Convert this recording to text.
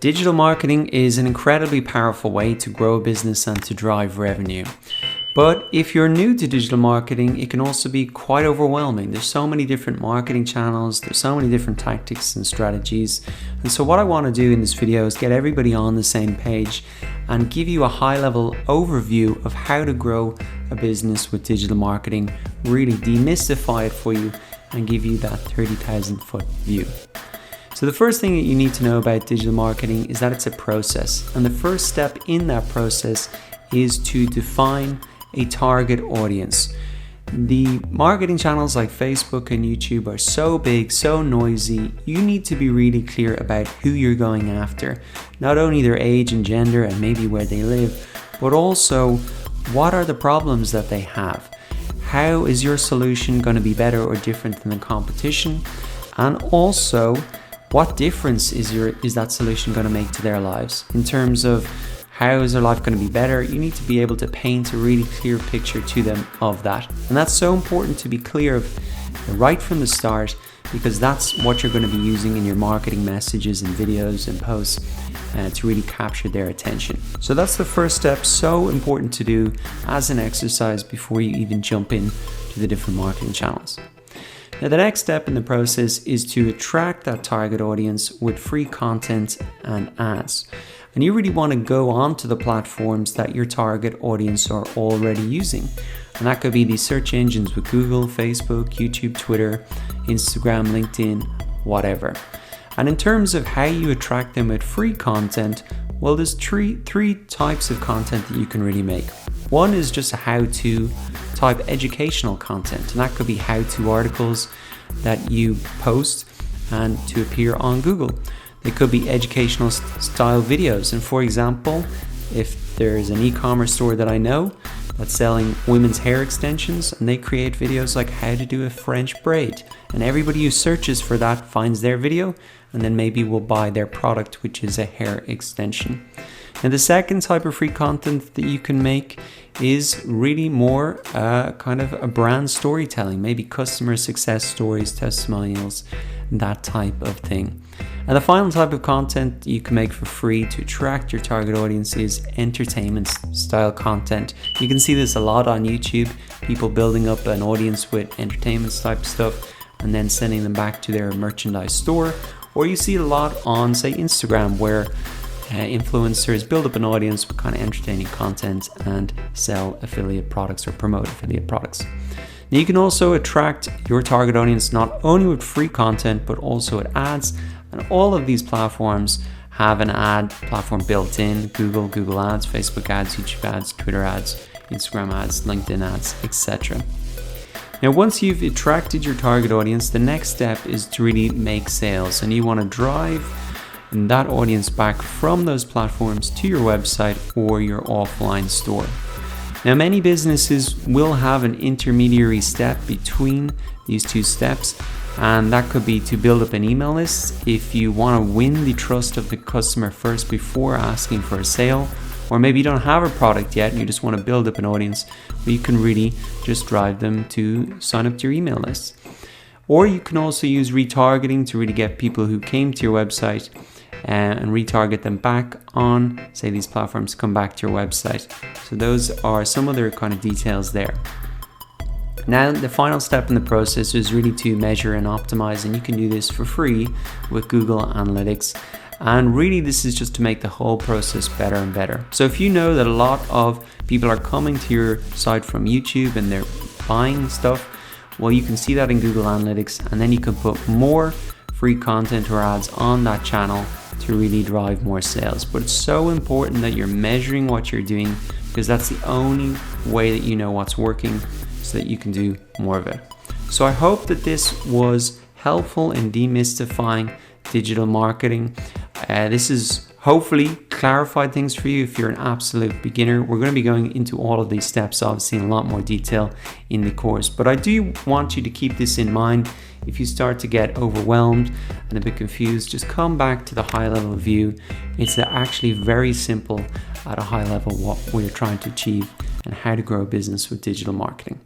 Digital marketing is an incredibly powerful way to grow a business and to drive revenue. But if you're new to digital marketing, it can also be quite overwhelming. There's so many different marketing channels, there's so many different tactics and strategies. And so what I want to do in this video is get everybody on the same page and give you a high-level overview of how to grow a business with digital marketing, really demystify it for you and give you that 30,000-foot view. So the first thing that you need to know about digital marketing is that it's a process. And the first step in that process is to define a target audience. The marketing channels like Facebook and YouTube are so big, so noisy, you need to be really clear about who you're going after. Not only their age and gender and maybe where they live, but also what are the problems that they have. How is your solution going to be better or different than the competition? And also, what difference is that solution going to make to their lives? In terms of how is their life going to be better, you need to be able to paint a really clear picture to them of that. And that's so important to be clear of right from the start, because that's what you're going to be using in your marketing messages and videos and posts to really capture their attention. So that's the first step, so important to do as an exercise before you even jump in to the different marketing channels. Now, the next step in the process is to attract that target audience with free content and ads. And you really want to go onto the platforms that your target audience are already using. And that could be these search engines with Google, Facebook, YouTube, Twitter, Instagram, LinkedIn, whatever. And in terms of how you attract them with free content, well, there's three types of content that you can really make. One is just a how-to type educational content, and that could be how-to articles that you post and to appear on Google. They could be educational style videos, and for example, if there's an e-commerce store that I know that's selling women's hair extensions, and they create videos like how to do a French braid, and everybody who searches for that finds their video and then maybe will buy their product, which is a hair extension. And the second type of free content that you can make is really more kind of a brand storytelling, maybe customer success stories, testimonials, that type of thing. And the final type of content you can make for free to attract your target audience is entertainment style content. You can see this a lot on YouTube, people building up an audience with entertainment type stuff and then sending them back to their merchandise store. Or you see a lot on, say, Instagram, where influencers build up an audience with kind of entertaining content and sell affiliate products or promote affiliate products. Now, you can also attract your target audience not only with free content but also with ads, and all of these platforms have an ad platform built in: Google, Google Ads, Facebook ads, YouTube ads, Twitter ads, Instagram ads, LinkedIn ads, etc. Now, once you've attracted your target audience, the next step is to really make sales, and you want to drive that audience back from those platforms to your website or your offline store. Now, many businesses will have an intermediary step between these two steps, and that could be to build up an email list if you want to win the trust of the customer first before asking for a sale. Or maybe you don't have a product yet and you just want to build up an audience, but you can really just drive them to sign up to your email list. Or you can also use retargeting to really get people who came to your website and retarget them back on, say, these platforms, come back to your website. So those are some other kind of details there. Now, the final step in the process is really to measure and optimize, and you can do this for free with Google Analytics. And really, this is just to make the whole process better and better. So if you know that a lot of people are coming to your site from YouTube and they're buying stuff, well, you can see that in Google Analytics, and then you can put more free content or ads on that channel to really drive more sales. But it's so important that you're measuring what you're doing, because that's the only way that you know what's working, so that you can do more of it. So I hope that this was helpful in demystifying digital marketing. This has hopefully clarified things for you if you're an absolute beginner. We're going to be going into all of these steps, obviously, in a lot more detail in the course. But I do want you to keep this in mind. If you start to get overwhelmed and a bit confused, just come back to the high level view. It's actually very simple at a high level what we're trying to achieve and how to grow a business with digital marketing.